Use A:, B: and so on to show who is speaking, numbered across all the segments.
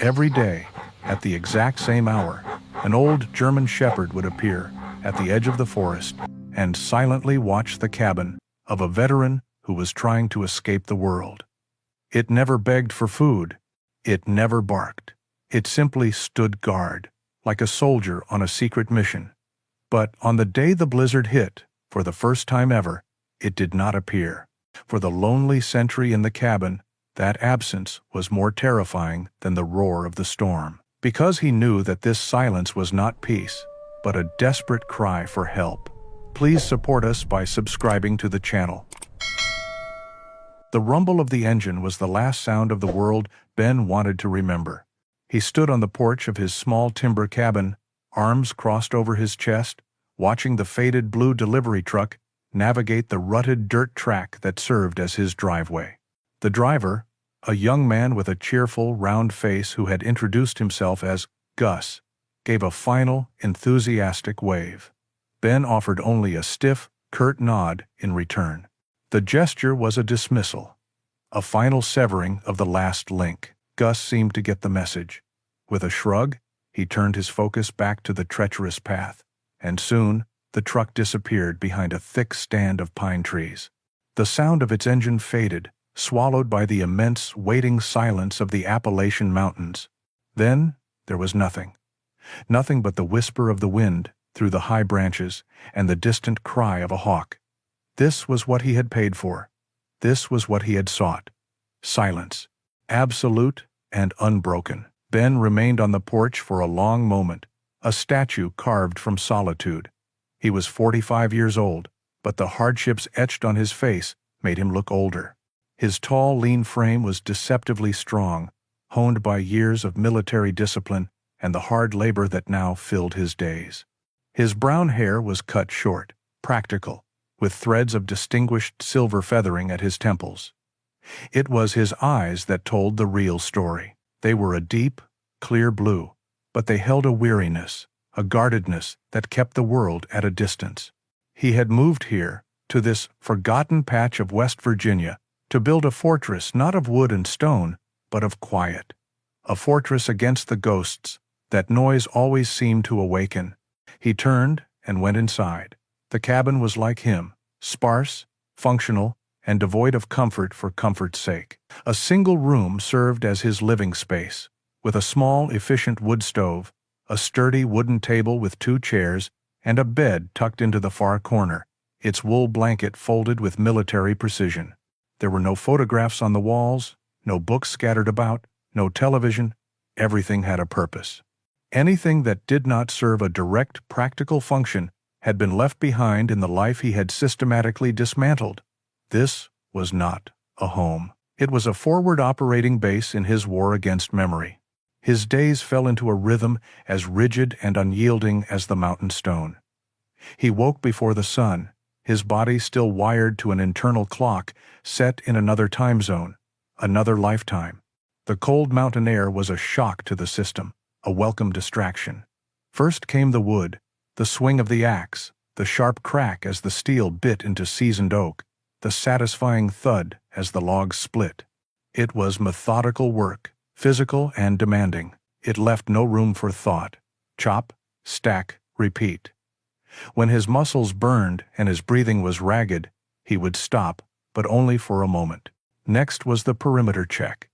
A: Every day, at the exact same hour, an old German shepherd would appear at the edge of the forest and silently watch the cabin of a veteran who was trying to escape the world. It never begged for food. It never barked. It simply stood guard, like a soldier on a secret mission. But on the day the blizzard hit, for the first time ever, it did not appear. For the lonely sentry in the cabin, that absence was more terrifying than the roar of the storm, because he knew that this silence was not peace, but a desperate cry for help. Please support us by subscribing to the channel. The rumble of the engine was the last sound of the world Ben wanted to remember. He stood on the porch of his small timber cabin, arms crossed over his chest, watching the faded blue delivery truck navigate the rutted dirt track that served as his driveway. The driver, a young man with a cheerful, round face who had introduced himself as Gus, gave a final, enthusiastic wave. Ben offered only a stiff, curt nod in return. The gesture was a dismissal, a final severing of the last link. Gus seemed to get the message. With a shrug, he turned his focus back to the treacherous path, and soon the truck disappeared behind a thick stand of pine trees. The sound of its engine faded, swallowed by the immense, waiting silence of the Appalachian Mountains. Then there was nothing. Nothing but the whisper of the wind through the high branches and the distant cry of a hawk. This was what he had paid for. This was what he had sought. Silence. Absolute and unbroken. Ben remained on the porch for a long moment, a statue carved from solitude. He was 45 years old, but the hardships etched on his face made him look older. His tall, lean frame was deceptively strong, honed by years of military discipline and the hard labor that now filled his days. His brown hair was cut short, practical, with threads of distinguished silver feathering at his temples. It was his eyes that told the real story. They were a deep, clear blue, but they held a weariness, a guardedness that kept the world at a distance. He had moved here, to this forgotten patch of West Virginia, to build a fortress not of wood and stone, but of quiet. A fortress against the ghosts that noise always seemed to awaken. He turned and went inside. The cabin was like him, sparse, functional, and devoid of comfort for comfort's sake. A single room served as his living space, with a small, efficient wood stove, a sturdy wooden table with 2 chairs, and a bed tucked into the far corner, its wool blanket folded with military precision. There were no photographs on the walls, no books scattered about, no television. Everything had a purpose. Anything that did not serve a direct, practical function had been left behind in the life he had systematically dismantled. This was not a home. It was a forward operating base in his war against memory. His days fell into a rhythm as rigid and unyielding as the mountain stone. He woke before the sun, his body still wired to an internal clock set in another time zone, another lifetime. The cold mountain air was a shock to the system, a welcome distraction. First came the wood, the swing of the axe, the sharp crack as the steel bit into seasoned oak, the satisfying thud as the logs split. It was methodical work, physical and demanding. It left no room for thought. Chop, stack, repeat. When his muscles burned and his breathing was ragged, he would stop, but only for a moment. Next was the perimeter check.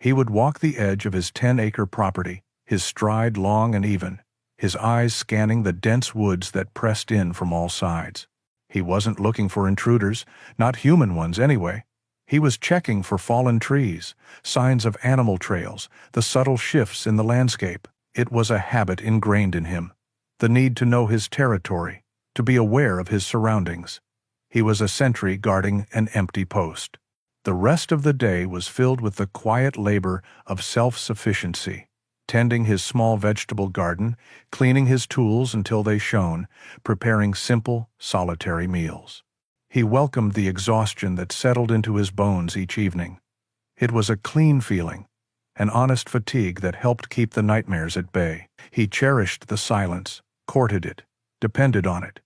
A: He would walk the edge of his 10-acre property, his stride long and even, his eyes scanning the dense woods that pressed in from all sides. He wasn't looking for intruders, not human ones anyway. He was checking for fallen trees, signs of animal trails, the subtle shifts in the landscape. It was a habit ingrained in him, the need to know his territory, to be aware of his surroundings. He was a sentry guarding an empty post. The rest of the day was filled with the quiet labor of self-sufficiency, tending his small vegetable garden, cleaning his tools until they shone, preparing simple, solitary meals. He welcomed the exhaustion that settled into his bones each evening. It was a clean feeling, an honest fatigue that helped keep the nightmares at bay. He cherished the silence, courted it, depended on it.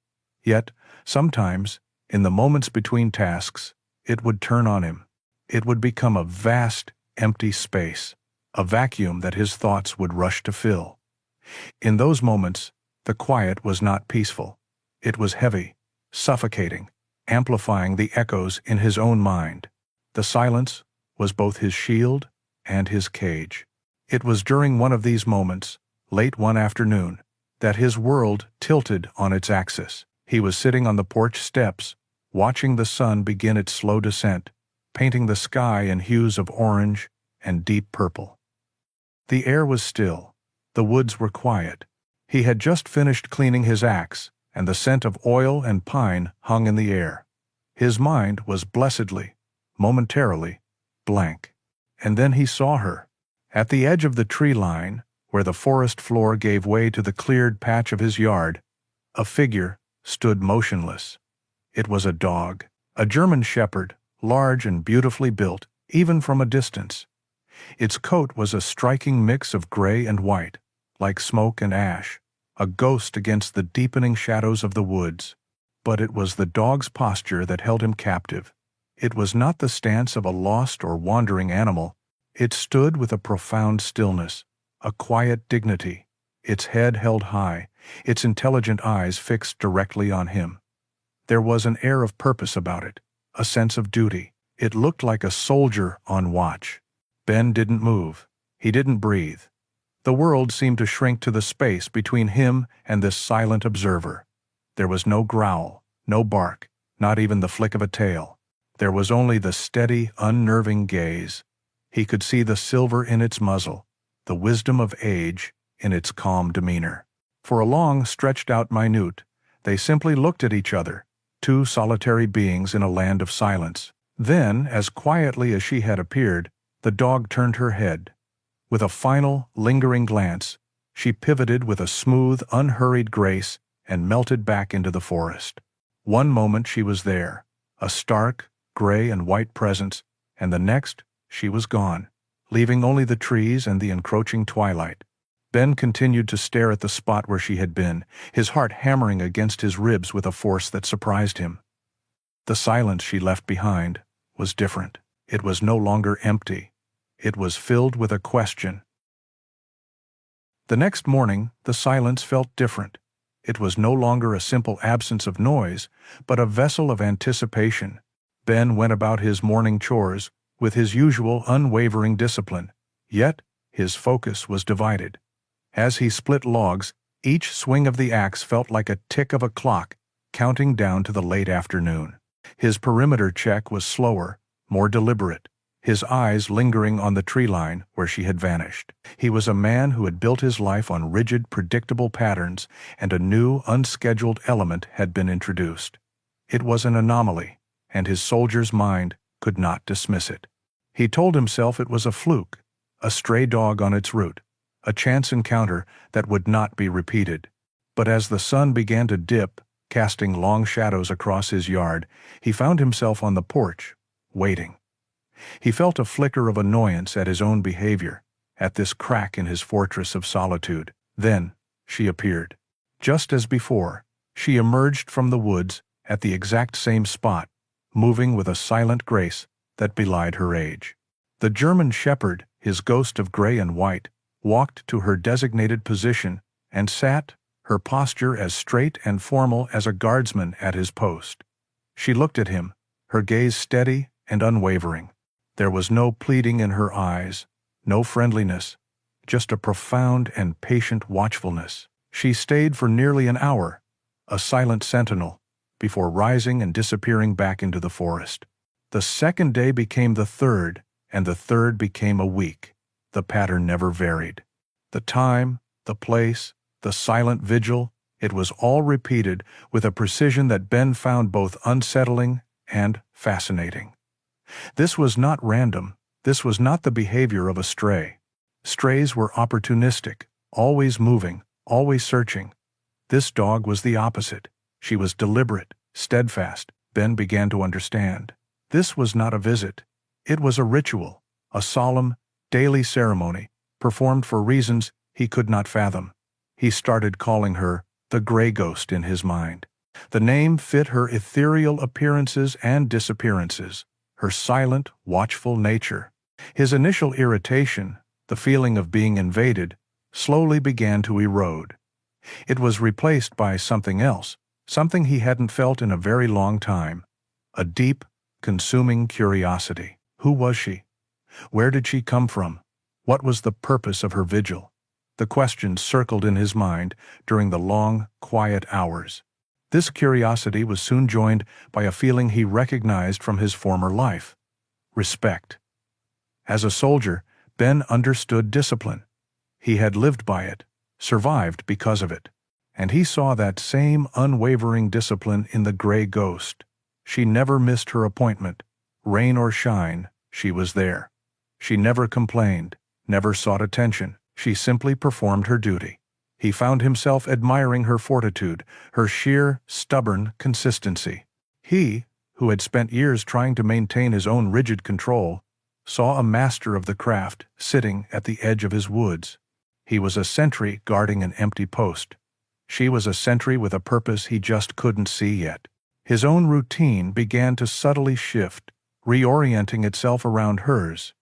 A: Yet, sometimes, in the moments between tasks, it would turn on him. It would become a vast, empty space, a vacuum that his thoughts would rush to fill. In those moments, the quiet was not peaceful. It was heavy, suffocating, amplifying the echoes in his own mind. The silence was both his shield and his cage. It was during one of these moments, late one afternoon, that his world tilted on its axis. He was sitting on the porch steps, watching the sun begin its slow descent, painting the sky in hues of orange and deep purple. The air was still. The woods were quiet. He had just finished cleaning his axe, and the scent of oil and pine hung in the air. His mind was blessedly, momentarily, blank. And then he saw her. At the edge of the tree line, where the forest floor gave way to the cleared patch of his yard, a figure stood motionless. It was a dog, a German shepherd, large and beautifully built, even from a distance. Its coat was a striking mix of gray and white, like smoke and ash, a ghost against the deepening shadows of the woods. But it was the dog's posture that held him captive. It was not the stance of a lost or wandering animal. It stood with a profound stillness, a quiet dignity, its head held high, its intelligent eyes fixed directly on him. There was an air of purpose about it, a sense of duty. It looked like a soldier on watch. Ben didn't move. He didn't breathe. The world seemed to shrink to the space between him and this silent observer. There was no growl, no bark, not even the flick of a tail. There was only the steady, unnerving gaze. He could see the silver in its muzzle, the wisdom of age in its calm demeanor. For a long, stretched-out minute, they simply looked at each other, two solitary beings in a land of silence. Then, as quietly as she had appeared, the dog turned her head. With a final, lingering glance, she pivoted with a smooth, unhurried grace and melted back into the forest. One moment she was there, a stark, gray and white presence, and the next she was gone, leaving only the trees and the encroaching twilight. Ben continued to stare at the spot where she had been, his heart hammering against his ribs with a force that surprised him. The silence she left behind was different. It was no longer empty. It was filled with a question. The next morning, the silence felt different. It was no longer a simple absence of noise, but a vessel of anticipation. Ben went about his morning chores with his usual unwavering discipline, yet his focus was divided. As he split logs, each swing of the axe felt like a tick of a clock, counting down to the late afternoon. His perimeter check was slower, more deliberate, his eyes lingering on the tree line where she had vanished. He was a man who had built his life on rigid, predictable patterns, and a new, unscheduled element had been introduced. It was an anomaly, and his soldier's mind could not dismiss it. He told himself it was a fluke, a stray dog on its route, a chance encounter that would not be repeated. But as the sun began to dip, casting long shadows across his yard, he found himself on the porch, waiting. He felt a flicker of annoyance at his own behavior, at this crack in his fortress of solitude. Then she appeared. Just as before, she emerged from the woods at the exact same spot, moving with a silent grace that belied her age. The German shepherd, his ghost of gray and white, walked to her designated position and sat, her posture as straight and formal as a guardsman at his post. She looked at him, her gaze steady and unwavering. There was no pleading in her eyes, no friendliness, just a profound and patient watchfulness. She stayed for nearly an hour, a silent sentinel, before rising and disappearing back into the forest. The second day became the third, and the third became a week. The pattern never varied. The time, the place, the silent vigil, it was all repeated with a precision that Ben found both unsettling and fascinating. This was not random. This was not the behavior of a stray. Strays were opportunistic, always moving, always searching. This dog was the opposite. She was deliberate, steadfast. Ben began to understand. This was not a visit. It was a ritual, a solemn, daily ceremony, performed for reasons he could not fathom. He started calling her the gray ghost in his mind. The name fit her ethereal appearances and disappearances, her silent, watchful nature. His initial irritation the feeling of being invaded, slowly began to erode. It was replaced by something else, something he hadn't felt in a very long time. A deep, consuming curiosity. Who was she? Where did she come from? What was the purpose of her vigil? The questions circled in his mind during the long, quiet hours. This curiosity was soon joined by a feeling he recognized from his former life: respect. As a soldier, Ben understood discipline. He had lived by it, survived because of it. And he saw that same unwavering discipline in the gray ghost. She never missed her appointment. Rain or shine, she was there. She never complained, never sought attention. She simply performed her duty. He found himself admiring her fortitude, her sheer, stubborn consistency. He, who had spent years trying to maintain his own rigid control, saw a master of the craft sitting at the edge of his woods. He was a sentry guarding an empty post. She was a sentry with a purpose he just couldn't see yet. His own routine began to subtly shift, reorienting itself around hers.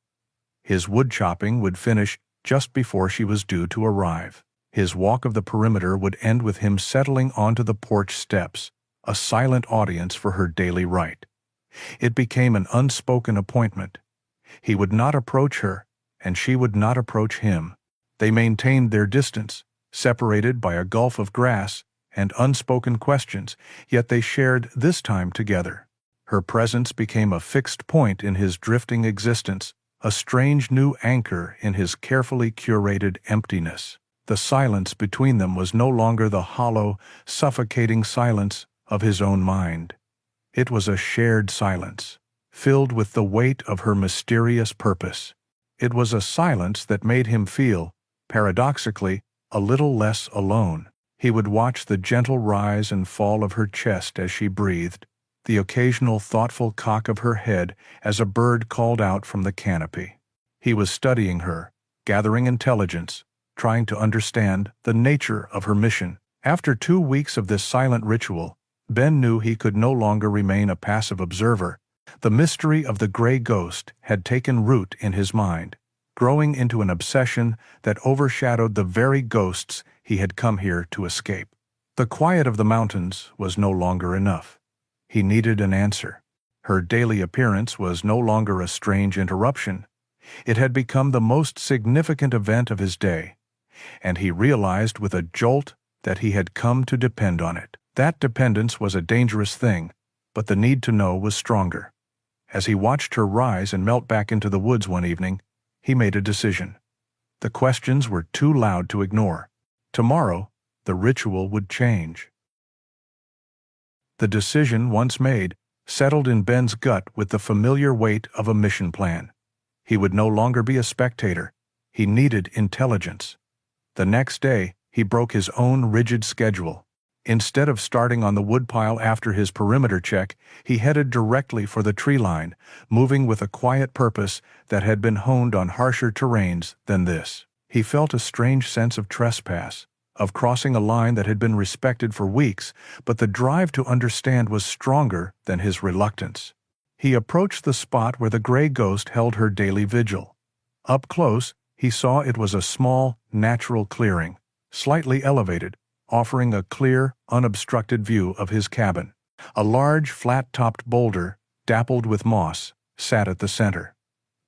A: His wood chopping would finish just before she was due to arrive. His walk of the perimeter would end with him settling onto the porch steps, a silent audience for her daily rite. It became an unspoken appointment. He would not approach her, and she would not approach him. They maintained their distance, separated by a gulf of grass and unspoken questions, yet they shared this time together. Her presence became a fixed point in his drifting existence, a strange new anchor in his carefully curated emptiness. The silence between them was no longer the hollow, suffocating silence of his own mind. It was a shared silence, filled with the weight of her mysterious purpose. It was a silence that made him feel, paradoxically, a little less alone. He would watch the gentle rise and fall of her chest as she breathed, the occasional thoughtful cock of her head as a bird called out from the canopy. He was studying her, gathering intelligence, trying to understand the nature of her mission. After 2 weeks of this silent ritual, Ben knew he could no longer remain a passive observer. The mystery of the gray ghost had taken root in his mind, growing into an obsession that overshadowed the very ghosts he had come here to escape. The quiet of the mountains was no longer enough. He needed an answer. Her daily appearance was no longer a strange interruption. It had become the most significant event of his day, and he realized with a jolt that he had come to depend on it. That dependence was a dangerous thing, but the need to know was stronger. As he watched her rise and melt back into the woods one evening, he made a decision. The questions were too loud to ignore. Tomorrow, the ritual would change. The decision, once made, settled in Ben's gut with the familiar weight of a mission plan. He would no longer be a spectator. He needed intelligence. The next day, he broke his own rigid schedule. Instead of starting on the woodpile after his perimeter check, he headed directly for the tree line, moving with a quiet purpose that had been honed on harsher terrains than this. He felt a strange sense of trespass, of crossing a line that had been respected for weeks, but the drive to understand was stronger than his reluctance. He approached the spot where the gray ghost held her daily vigil. Up close, he saw it was a small, natural clearing, slightly elevated, offering a clear, unobstructed view of his cabin. A large, flat-topped boulder, dappled with moss, sat at the center.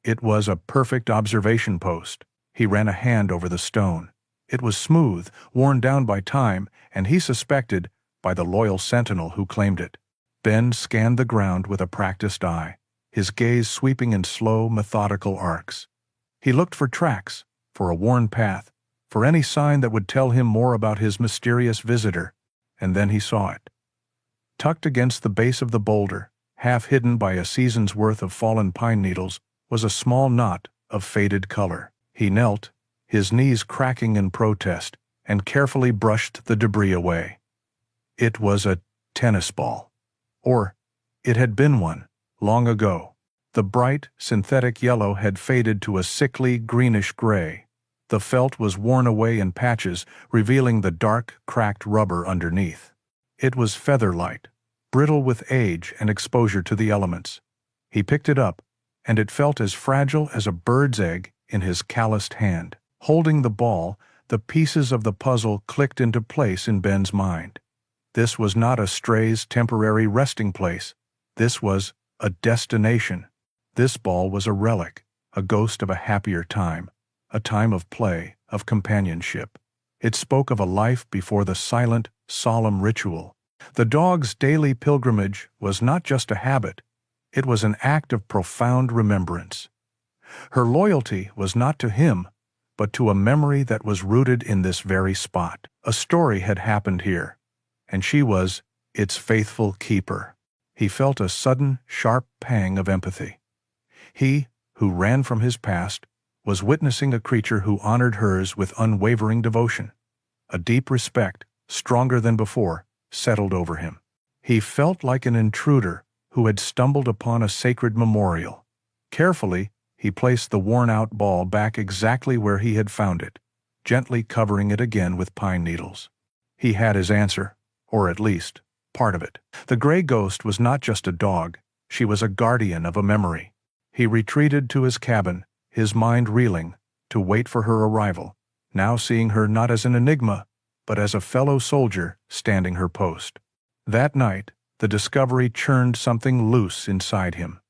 A: It was a perfect observation post. He ran a hand over the stone. It was smooth, worn down by time, and he suspected, by the loyal sentinel who claimed it. Ben scanned the ground with a practiced eye, his gaze sweeping in slow, methodical arcs. He looked for tracks, for a worn path, for any sign that would tell him more about his mysterious visitor, and then he saw it. Tucked against the base of the boulder, half hidden by a season's worth of fallen pine needles, was a small knot of faded color. He knelt, his knees cracking in protest, and carefully brushed the debris away. It was a tennis ball. Or, it had been one, long ago. The bright, synthetic yellow had faded to a sickly, greenish gray. The felt was worn away in patches, revealing the dark, cracked rubber underneath. It was feather-light, brittle with age and exposure to the elements. He picked it up, and it felt as fragile as a bird's egg in his calloused hand. Holding the ball, the pieces of the puzzle clicked into place in Ben's mind. This was not a stray's temporary resting place. This was a destination. This ball was a relic, a ghost of a happier time, a time of play, of companionship. It spoke of a life before the silent, solemn ritual. The dog's daily pilgrimage was not just a habit, it was an act of profound remembrance. Her loyalty was not to him, but to a memory that was rooted in this very spot. A story had happened here, and she was its faithful keeper. He felt a sudden, sharp pang of empathy. He, who ran from his past, was witnessing a creature who honored hers with unwavering devotion. A deep respect, stronger than before, settled over him. He felt like an intruder who had stumbled upon a sacred memorial. Carefully, he placed the worn-out ball back exactly where he had found it, gently covering it again with pine needles. He had his answer, or at least, part of it. The gray ghost was not just a dog, she was a guardian of a memory. He retreated to his cabin, his mind reeling, to wait for her arrival, now seeing her not as an enigma, but as a fellow soldier standing her post. That night, the discovery churned something loose inside him.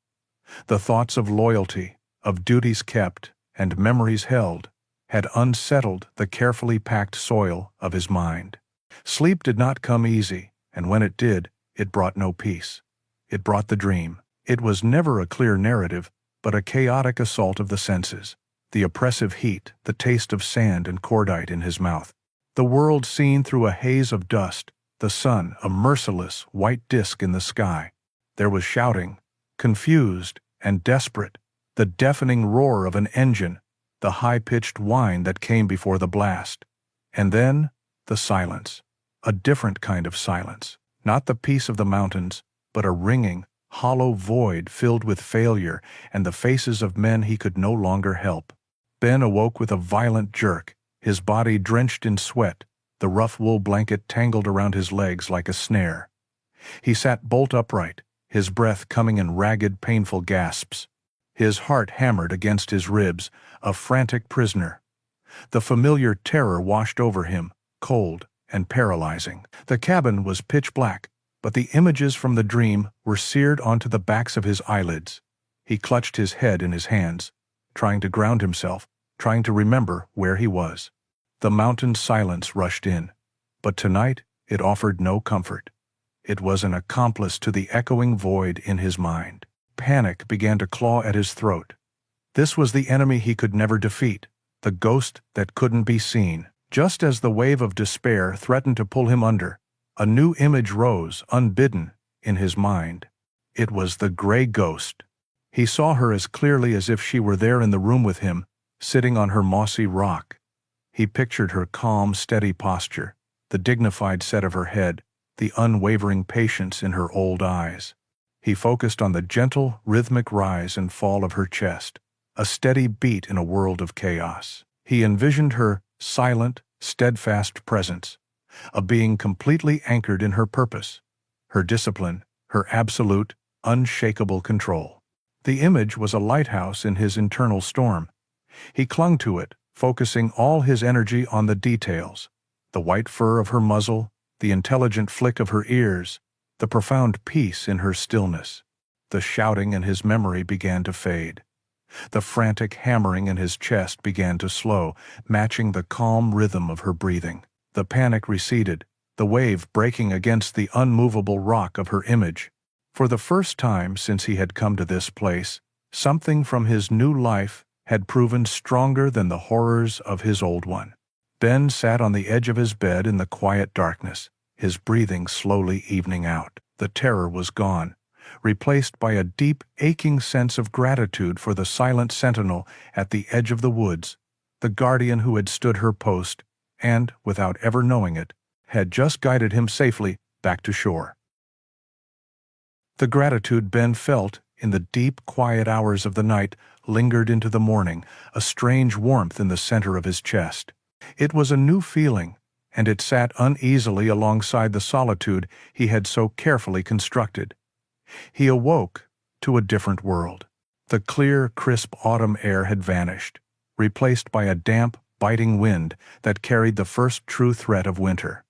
A: The thoughts of loyalty, of duties kept, and memories held, had unsettled the carefully packed soil of his mind. Sleep did not come easy, and when it did, it brought no peace. It brought the dream. It was never a clear narrative, but a chaotic assault of the senses. The oppressive heat, the taste of sand and cordite in his mouth. The world seen through a haze of dust, the sun a merciless white disk in the sky. There was shouting, confused and desperate, the deafening roar of an engine, the high-pitched whine that came before the blast. And then, the silence. A different kind of silence. Not the peace of the mountains, but a ringing, hollow void filled with failure and the faces of men he could no longer help. Ben awoke with a violent jerk, his body drenched in sweat, the rough wool blanket tangled around his legs like a snare. He sat bolt upright, his breath coming in ragged, painful gasps. His heart hammered against his ribs, a frantic prisoner. The familiar terror washed over him, cold and paralyzing. The cabin was pitch black, but the images from the dream were seared onto the backs of his eyelids. He clutched his head in his hands, trying to ground himself, trying to remember where he was. The mountain silence rushed in, but tonight it offered no comfort. It was an accomplice to the echoing void in his mind. Panic began to claw at his throat. This was the enemy he could never defeat, the ghost that couldn't be seen. Just as the wave of despair threatened to pull him under, a new image rose, unbidden, in his mind. It was the gray ghost. He saw her as clearly as if she were there in the room with him, sitting on her mossy rock. He pictured her calm, steady posture, the dignified set of her head, the unwavering patience in her old eyes. He focused on the gentle, rhythmic rise and fall of her chest, a steady beat in a world of chaos. He envisioned her silent, steadfast presence, a being completely anchored in her purpose, her discipline, her absolute, unshakable control. The image was a lighthouse in his internal storm. He clung to it, focusing all his energy on the details, the white fur of her muzzle, the intelligent flick of her ears, the profound peace in her stillness. The shouting in his memory began to fade. The frantic hammering in his chest began to slow, matching the calm rhythm of her breathing. The panic receded, the wave breaking against the unmovable rock of her image. For the first time since he had come to this place, something from his new life had proven stronger than the horrors of his old one. Ben sat on the edge of his bed in the quiet darkness, his breathing slowly evening out. The terror was gone, replaced by a deep, aching sense of gratitude for the silent sentinel at the edge of the woods, the guardian who had stood her post and, without ever knowing it, had just guided him safely back to shore. The gratitude Ben felt in the deep, quiet hours of the night lingered into the morning, a strange warmth in the center of his chest. It was a new feeling, and it sat uneasily alongside the solitude he had so carefully constructed. He awoke to a different world. The clear, crisp autumn air had vanished, replaced by a damp, biting wind that carried the first true threat of winter.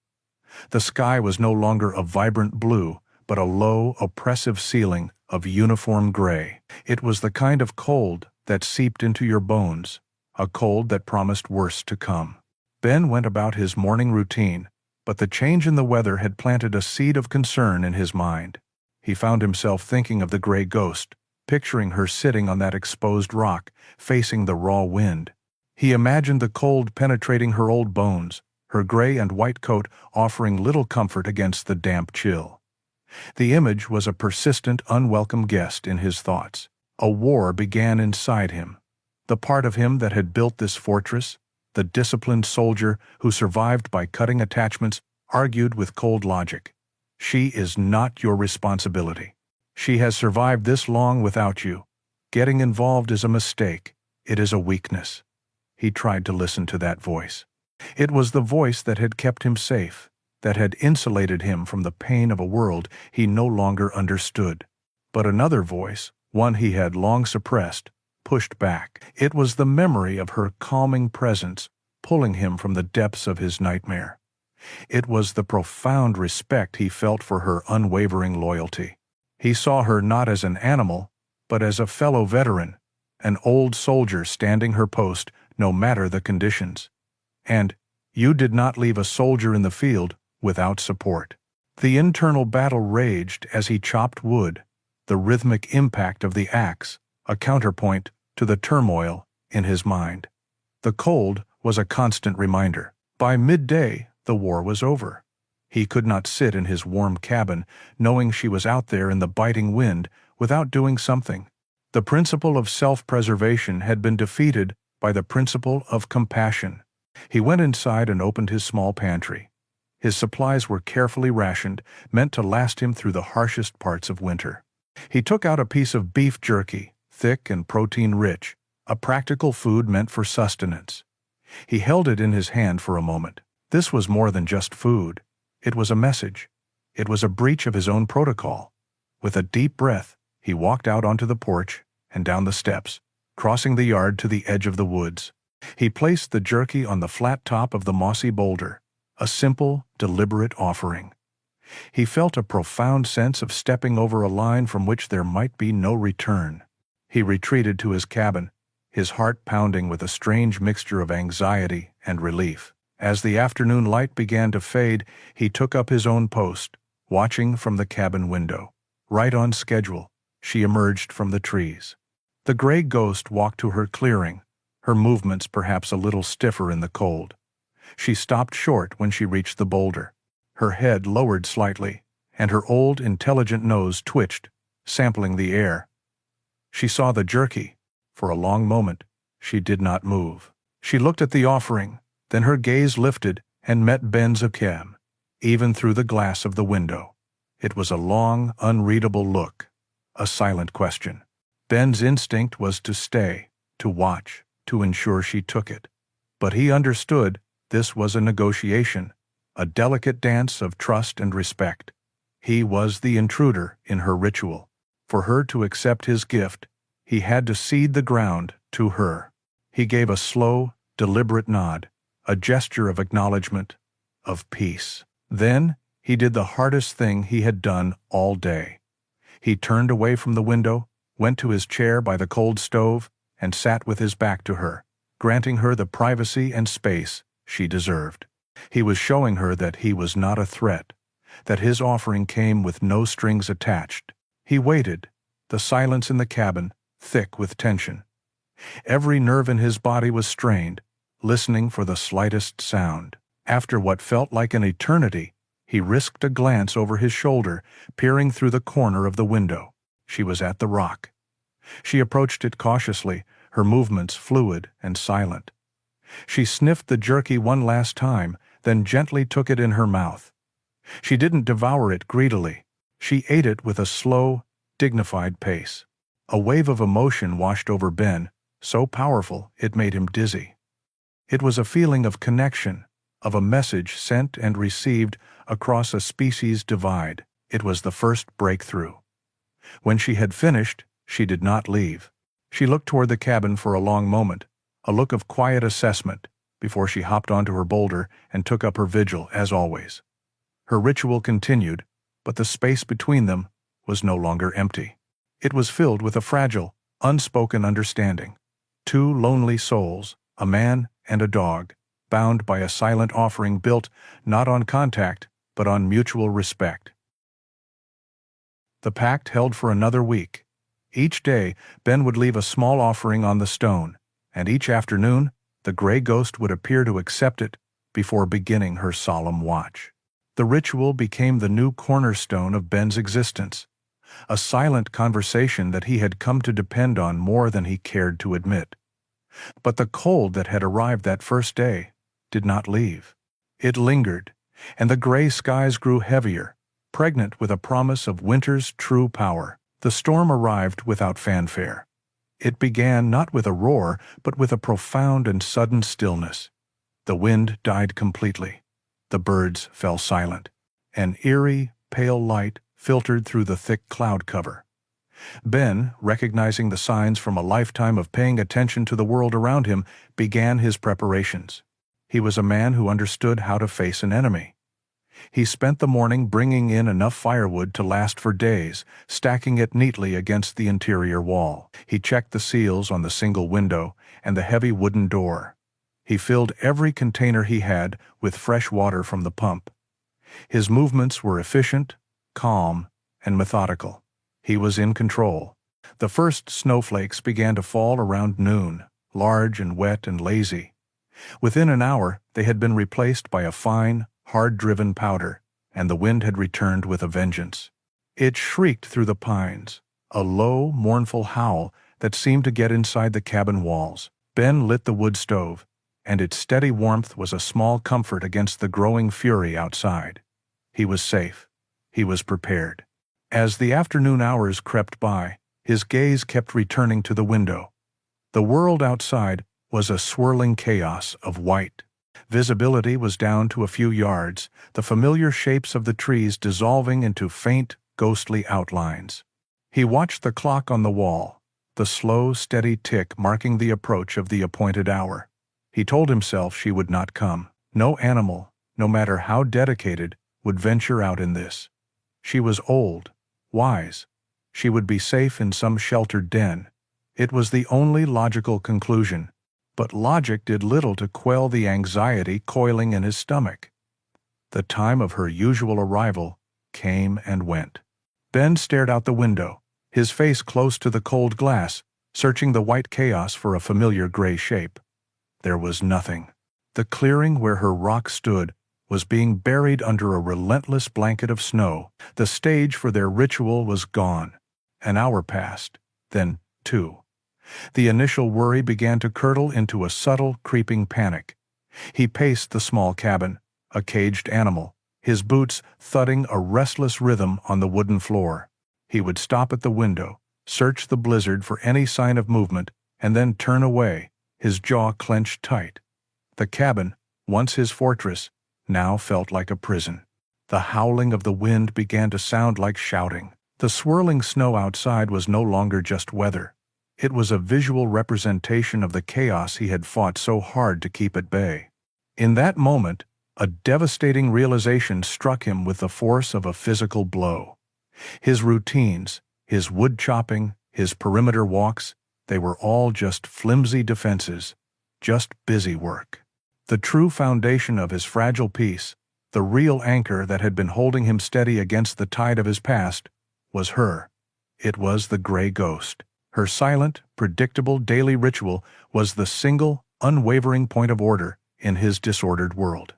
A: The sky was no longer a vibrant blue, but a low, oppressive ceiling of uniform gray. It was the kind of cold that seeped into your bones, a cold that promised worse to come. Ben went about his morning routine, but the change in the weather had planted a seed of concern in his mind. He found himself thinking of the gray ghost, picturing her sitting on that exposed rock, facing the raw wind. He imagined the cold penetrating her old bones, her gray and white coat offering little comfort against the damp chill. The image was a persistent, unwelcome guest in his thoughts. A war began inside him. The part of him that had built this fortress, the disciplined soldier who survived by cutting attachments, argued with cold logic. She is not your responsibility. She has survived this long without you. Getting involved is a mistake. It is a weakness. He tried to listen to that voice. It was the voice that had kept him safe, that had insulated him from the pain of a world he no longer understood. But another voice, one he had long suppressed, pushed back. It was the memory of her calming presence, pulling him from the depths of his nightmare. It was the profound respect he felt for her unwavering loyalty. He saw her not as an animal, but as a fellow veteran, an old soldier standing her post no matter the conditions. And you did not leave a soldier in the field without support. The internal battle raged as he chopped wood, the rhythmic impact of the axe, a counterpoint to the turmoil in his mind. The cold was a constant reminder. By midday, the war was over. He could not sit in his warm cabin, knowing she was out there in the biting wind, without doing something. The principle of self-preservation had been defeated by the principle of compassion. He went inside and opened his small pantry. His supplies were carefully rationed, meant to last him through the harshest parts of winter. He took out a piece of beef jerky, thick and protein-rich, a practical food meant for sustenance. He held it in his hand for a moment. This was more than just food. It was a message. It was a breach of his own protocol. With a deep breath, he walked out onto the porch and down the steps, crossing the yard to the edge of the woods. He placed the jerky on the flat top of the mossy boulder, a simple, deliberate offering. He felt a profound sense of stepping over a line from which there might be no return. He retreated to his cabin, his heart pounding with a strange mixture of anxiety and relief. As the afternoon light began to fade, he took up his own post, watching from the cabin window. Right on schedule, she emerged from the trees. The gray ghost walked to her clearing, her movements perhaps a little stiffer in the cold. She stopped short when she reached the boulder. Her head lowered slightly, and her old, intelligent nose twitched, sampling the air. She saw the jerky. For a long moment, she did not move. She looked at the offering, then her gaze lifted and met Ben's again, even through the glass of the window. It was a long, unreadable look, a silent question. Ben's instinct was to stay, to watch, to ensure she took it. But he understood this was a negotiation, a delicate dance of trust and respect. He was the intruder in her ritual. For her to accept his gift, he had to cede the ground to her. He gave a slow, deliberate nod, a gesture of acknowledgement, of peace. Then he did the hardest thing he had done all day. He turned away from the window, went to his chair by the cold stove, and sat with his back to her, granting her the privacy and space she deserved. He was showing her that he was not a threat, that his offering came with no strings attached. He waited, the silence in the cabin thick with tension. Every nerve in his body was strained, listening for the slightest sound. After what felt like an eternity, he risked a glance over his shoulder, peering through the corner of the window. She was at the rock. She approached it cautiously, her movements fluid and silent. She sniffed the jerky one last time, then gently took it in her mouth. She didn't devour it greedily. She ate it with a slow, dignified pace. A wave of emotion washed over Ben, so powerful it made him dizzy. It was a feeling of connection, of a message sent and received across a species divide. It was the first breakthrough. When she had finished, she did not leave. She looked toward the cabin for a long moment, a look of quiet assessment, before she hopped onto her boulder and took up her vigil as always. Her ritual continued, but the space between them was no longer empty. It was filled with a fragile, unspoken understanding. Two lonely souls, a man and a dog, bound by a silent offering built not on contact, but on mutual respect. The pact held for another week. Each day, Ben would leave a small offering on the stone, and each afternoon, the gray ghost would appear to accept it before beginning her solemn watch. The ritual became the new cornerstone of Ben's existence, a silent conversation that he had come to depend on more than he cared to admit. But the cold that had arrived that first day did not leave. It lingered, and the gray skies grew heavier, pregnant with a promise of winter's true power. The storm arrived without fanfare. It began not with a roar, but with a profound and sudden stillness. The wind died completely. The birds fell silent. An eerie, pale light filtered through the thick cloud cover. Ben, recognizing the signs from a lifetime of paying attention to the world around him, began his preparations. He was a man who understood how to face an enemy. He spent the morning bringing in enough firewood to last for days, stacking it neatly against the interior wall. He checked the seals on the single window and the heavy wooden door. He filled every container he had with fresh water from the pump. His movements were efficient, calm, and methodical. He was in control. The first snowflakes began to fall around noon, large and wet and lazy. Within an hour, they had been replaced by a fine, hard-driven powder, and the wind had returned with a vengeance. It shrieked through the pines, a low, mournful howl that seemed to get inside the cabin walls. Ben lit the wood stove, and its steady warmth was a small comfort against the growing fury outside. He was safe. He was prepared. As the afternoon hours crept by, his gaze kept returning to the window. The world outside was a swirling chaos of white. Visibility was down to a few yards, the familiar shapes of the trees dissolving into faint, ghostly outlines. He watched the clock on the wall, the slow, steady tick marking the approach of the appointed hour. He told himself she would not come. No animal, no matter how dedicated, would venture out in this. She was old, wise. She would be safe in some sheltered den. It was the only logical conclusion. But logic did little to quell the anxiety coiling in his stomach. The time of her usual arrival came and went. Ben stared out the window, his face close to the cold glass, searching the white chaos for a familiar gray shape. There was nothing. The clearing where her rock stood was being buried under a relentless blanket of snow. The stage for their ritual was gone. An hour passed, then 2. The initial worry began to curdle into a subtle, creeping panic. He paced the small cabin, a caged animal, his boots thudding a restless rhythm on the wooden floor. He would stop at the window, search the blizzard for any sign of movement, and then turn away, his jaw clenched tight. The cabin, once his fortress, now felt like a prison. The howling of the wind began to sound like shouting. The swirling snow outside was no longer just weather. It was a visual representation of the chaos he had fought so hard to keep at bay. In that moment, a devastating realization struck him with the force of a physical blow. His routines, his wood chopping, his perimeter walks, they were all just flimsy defenses, just busy work. The true foundation of his fragile peace, the real anchor that had been holding him steady against the tide of his past, was her. It was the gray ghost. Her silent, predictable daily ritual was the single, unwavering point of order in his disordered world.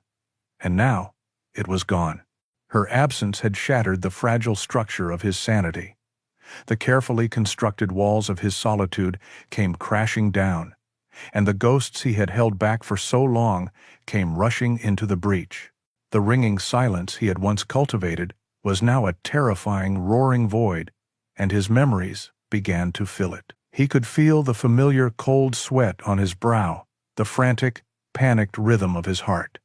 A: And now, it was gone. Her absence had shattered the fragile structure of his sanity. The carefully constructed walls of his solitude came crashing down, and the ghosts he had held back for so long came rushing into the breach. The ringing silence he had once cultivated was now a terrifying, roaring void, and his memories began to fill it. He could feel the familiar cold sweat on his brow, the frantic, panicked rhythm of his heart.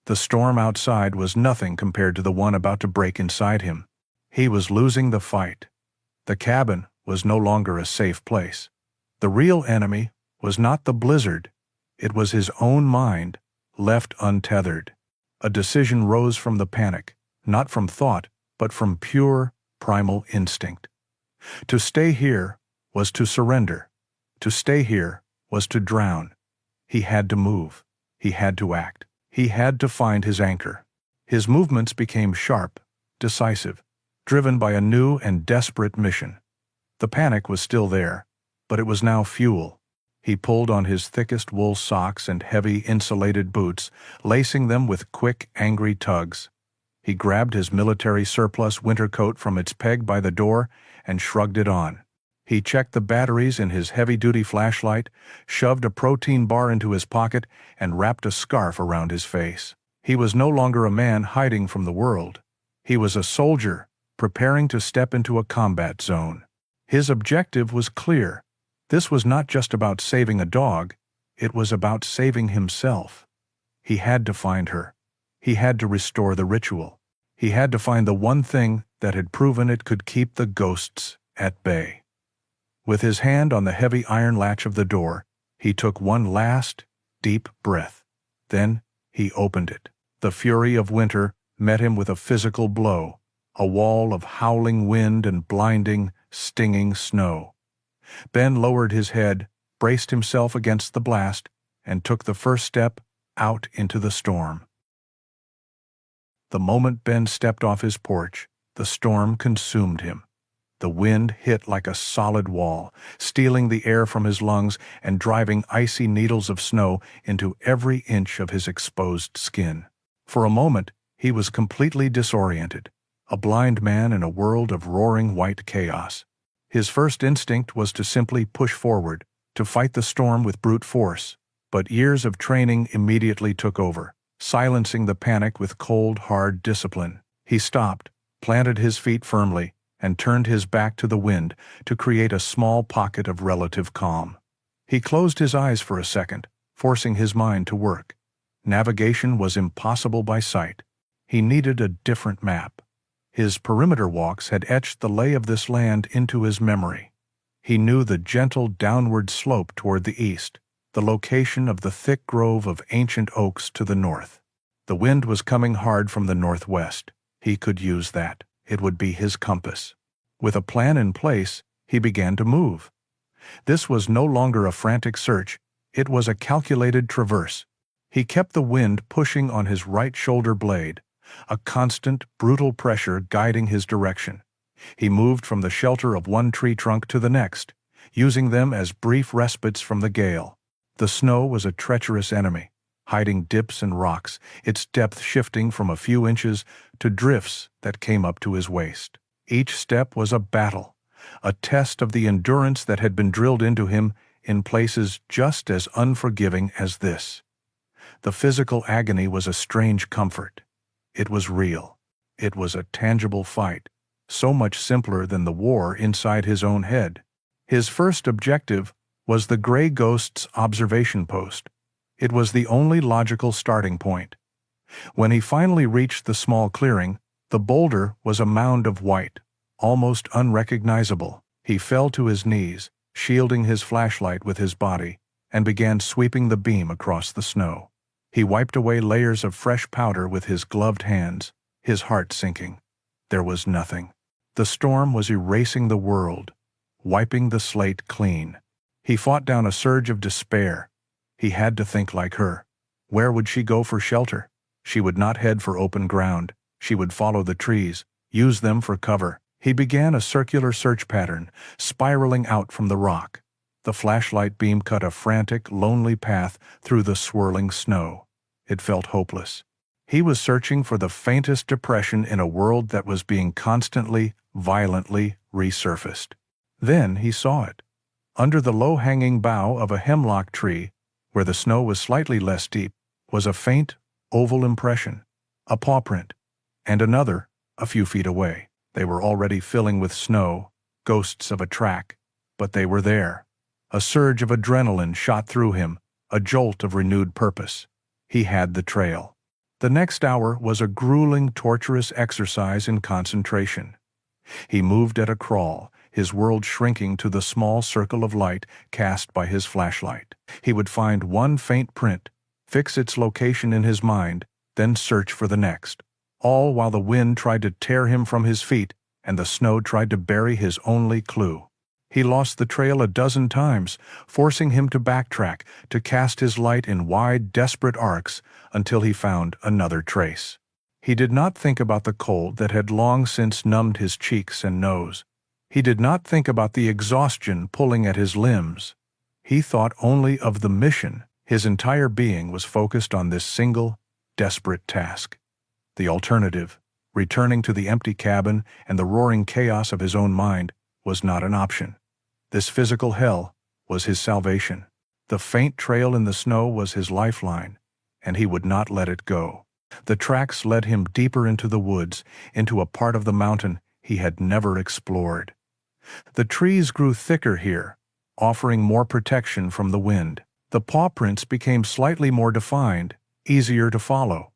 A: The storm outside was nothing compared to the one about to break inside him. He was losing the fight. The cabin was no longer a safe place. The real enemy was not the blizzard, it was his own mind, left untethered. A decision rose from the panic, not from thought, but from pure, primal instinct. To stay here was to surrender. To stay here was to drown. He had to move. He had to act. He had to find his anchor. His movements became sharp, decisive, driven by a new and desperate mission. The panic was still there, but it was now fuel. He pulled on his thickest wool socks and heavy insulated boots, lacing them with quick, angry tugs. He grabbed his military surplus winter coat from its peg by the door and shrugged it on. He checked the batteries in his heavy-duty flashlight, shoved a protein bar into his pocket, and wrapped a scarf around his face. He was no longer a man hiding from the world. He was a soldier, preparing to step into a combat zone. His objective was clear. This was not just about saving a dog, it was about saving himself. He had to find her. He had to restore the ritual. He had to find the one thing that had proven it could keep the ghosts at bay. With his hand on the heavy iron latch of the door, he took one last, deep breath. Then he opened it. The fury of winter met him with a physical blow, a wall of howling wind and blinding, stinging snow. Ben lowered his head, braced himself against the blast, and took the first step out into the storm. The moment Ben stepped off his porch, the storm consumed him. The wind hit like a solid wall, stealing the air from his lungs and driving icy needles of snow into every inch of his exposed skin. For a moment, he was completely disoriented, a blind man in a world of roaring white chaos. His first instinct was to simply push forward, to fight the storm with brute force, but years of training immediately took over, silencing the panic with cold, hard discipline. He stopped, planted his feet firmly, and turned his back to the wind to create a small pocket of relative calm. He closed his eyes for a second, forcing his mind to work. Navigation was impossible by sight. He needed a different map. His perimeter walks had etched the lay of this land into his memory. He knew the gentle downward slope toward the east, the location of the thick grove of ancient oaks to the north. The wind was coming hard from the northwest. He could use that. It would be his compass. With a plan in place, he began to move. This was no longer a frantic search, it was a calculated traverse. He kept the wind pushing on his right shoulder blade, a constant, brutal pressure guiding his direction. He moved from the shelter of one tree trunk to the next, using them as brief respites from the gale. The snow was a treacherous enemy, hiding dips and rocks, its depth shifting from a few inches to drifts that came up to his waist. Each step was a battle, a test of the endurance that had been drilled into him in places just as unforgiving as this. The physical agony was a strange comfort. It was real. It was a tangible fight, so much simpler than the war inside his own head. His first objective was the gray ghost's observation post. It was the only logical starting point. When he finally reached the small clearing, the boulder was a mound of white, almost unrecognizable. He fell to his knees, shielding his flashlight with his body, and began sweeping the beam across the snow. He wiped away layers of fresh powder with his gloved hands, his heart sinking. There was nothing. The storm was erasing the world, wiping the slate clean. He fought down a surge of despair. He had to think like her. Where would she go for shelter? She would not head for open ground. She would follow the trees, use them for cover. He began a circular search pattern, spiraling out from the rock. The flashlight beam cut a frantic, lonely path through the swirling snow. It felt hopeless. He was searching for the faintest depression in a world that was being constantly, violently resurfaced. Then he saw it. Under the low-hanging bough of a hemlock tree, where the snow was slightly less deep, was a faint, oval impression, a paw print, and another, a few feet away. They were already filling with snow, ghosts of a track, but they were there. A surge of adrenaline shot through him, a jolt of renewed purpose. He had the trail. The next hour was a grueling, torturous exercise in concentration. He moved at a crawl, his world shrinking to the small circle of light cast by his flashlight. He would find one faint print, fix its location in his mind, then search for the next, all while the wind tried to tear him from his feet and the snow tried to bury his only clue. He lost the trail a dozen times, forcing him to backtrack, to cast his light in wide, desperate arcs until he found another trace. He did not think about the cold that had long since numbed his cheeks and nose. He did not think about the exhaustion pulling at his limbs. He thought only of the mission. His entire being was focused on this single, desperate task. The alternative, returning to the empty cabin and the roaring chaos of his own mind, was not an option. This physical hell was his salvation. The faint trail in the snow was his lifeline, and he would not let it go. The tracks led him deeper into the woods, into a part of the mountain he had never explored. The trees grew thicker here, offering more protection from the wind. The paw prints became slightly more defined, easier to follow.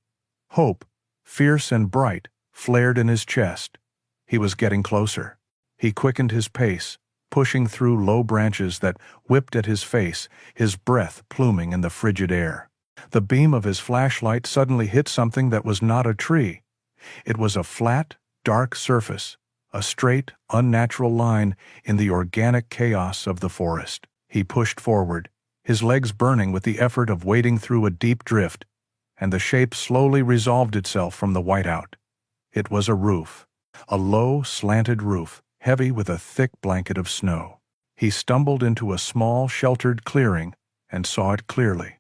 A: Hope, fierce and bright, flared in his chest. He was getting closer. He quickened his pace, pushing through low branches that whipped at his face, his breath pluming in the frigid air. The beam of his flashlight suddenly hit something that was not a tree. It was a flat, dark surface, a straight, unnatural line in the organic chaos of the forest. He pushed forward, his legs burning with the effort of wading through a deep drift, and the shape slowly resolved itself from the whiteout. It was a roof, a low, slanted roof, heavy with a thick blanket of snow. He stumbled into a small, sheltered clearing and saw it clearly.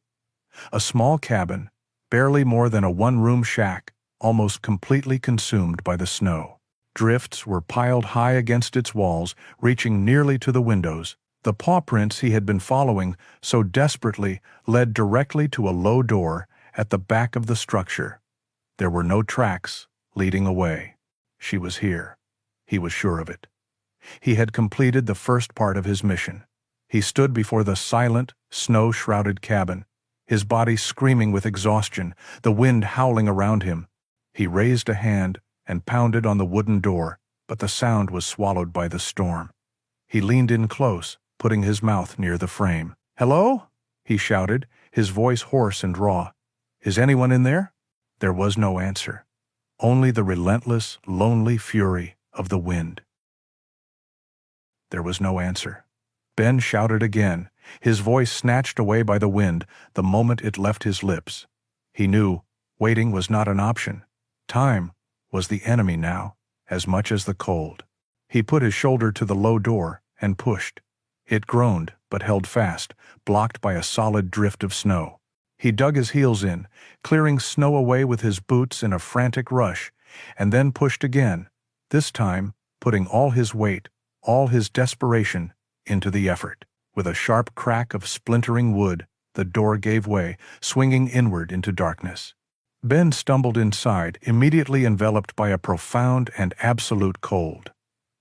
A: A small cabin, barely more than a one-room shack, almost completely consumed by the snow. Drifts were piled high against its walls, reaching nearly to the windows. The paw prints he had been following so desperately led directly to a low door at the back of the structure. There were no tracks leading away. She was here. He was sure of it. He had completed the first part of his mission. He stood before the silent, snow-shrouded cabin, his body screaming with exhaustion, the wind howling around him. He raised a hand and pounded on the wooden door, but the sound was swallowed by the storm. He leaned in close, putting his mouth near the frame. "Hello?" he shouted, his voice hoarse and raw. "Is anyone in there?" There was no answer. Only the relentless, lonely fury of the wind. There was no answer. Ben shouted again, his voice snatched away by the wind the moment it left his lips. He knew waiting was not an option. Time was the enemy now, as much as the cold. He put his shoulder to the low door and pushed. It groaned, but held fast, blocked by a solid drift of snow. He dug his heels in, clearing snow away with his boots in a frantic rush, and then pushed again, this time putting all his weight, all his desperation, into the effort. With a sharp crack of splintering wood, the door gave way, swinging inward into darkness. Ben stumbled inside, immediately enveloped by a profound and absolute cold.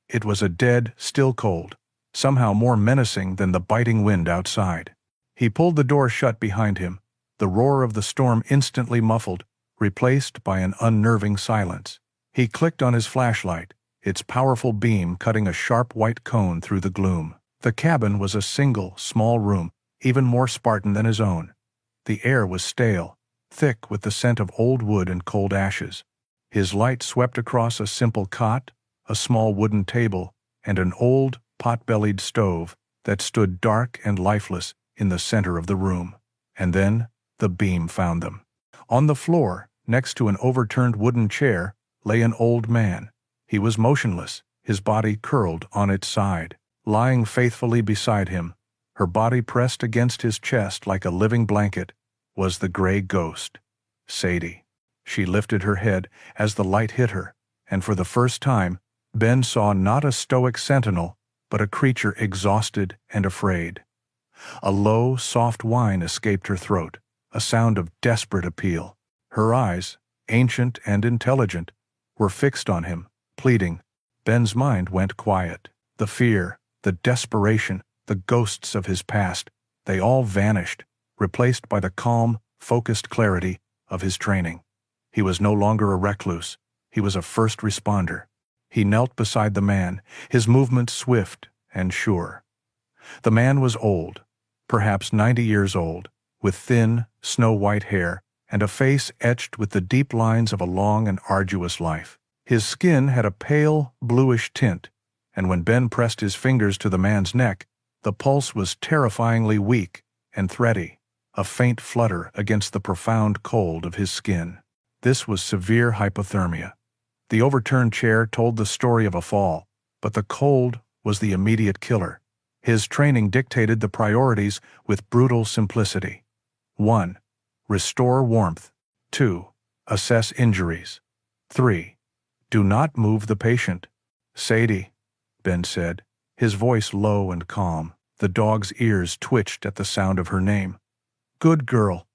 A: It was a dead, still cold, somehow more menacing than the biting wind outside. He pulled the door shut behind him, the roar of the storm instantly muffled, replaced by an unnerving silence. He clicked on his flashlight, its powerful beam cutting a sharp white cone through the gloom. The cabin was a single, small room, even more Spartan than his own. The air was stale, thick with the scent of old wood and cold ashes. His light swept across a simple cot, a small wooden table, and an old, pot-bellied stove that stood dark and lifeless in the center of the room. And then the beam found them. On the floor, next to an overturned wooden chair, lay an old man. He was motionless, his body curled on its side. Lying faithfully beside him, her body pressed against his chest like a living blanket, was the gray ghost, Sadie. She lifted her head as the light hit her, and for the first time, Ben saw not a stoic sentinel, but a creature exhausted and afraid. A low, soft whine escaped her throat, a sound of desperate appeal. Her eyes, ancient and intelligent, were fixed on him, pleading. Ben's mind went quiet. The fear, the desperation, the ghosts of his past, they all vanished, replaced by the calm, focused clarity of his training. He was no longer a recluse. He was a first responder. He knelt beside the man, his movements swift and sure. The man was old, perhaps 90 years old, with thin, snow-white hair and a face etched with the deep lines of a long and arduous life. His skin had a pale, bluish tint, and when Ben pressed his fingers to the man's neck, the pulse was terrifyingly weak and thready, a faint flutter against the profound cold of his skin. This was severe hypothermia. The overturned chair told the story of a fall, but the cold was the immediate killer. His training dictated the priorities with brutal simplicity. 1. Restore warmth. 2. Assess injuries. 3. Do not move the patient. "Sadie," Ben said, his voice low and calm. The dog's ears twitched at the sound of her name. "Good girl.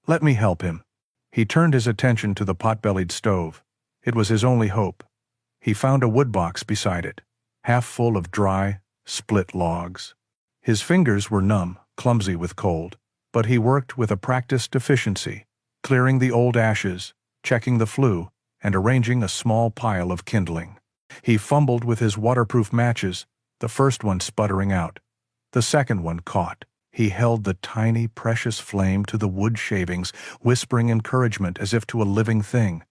A: Let me help him." He turned his attention to the pot-bellied stove. It was his only hope. He found a wood box beside it, half full of dry, split logs. His fingers were numb, clumsy with cold, but he worked with a practiced efficiency, clearing the old ashes, checking the flue, and arranging a small pile of kindling. He fumbled with his waterproof matches, the first one sputtering out. The second one caught. He held the tiny, precious flame to the wood shavings, whispering encouragement as if to a living thing.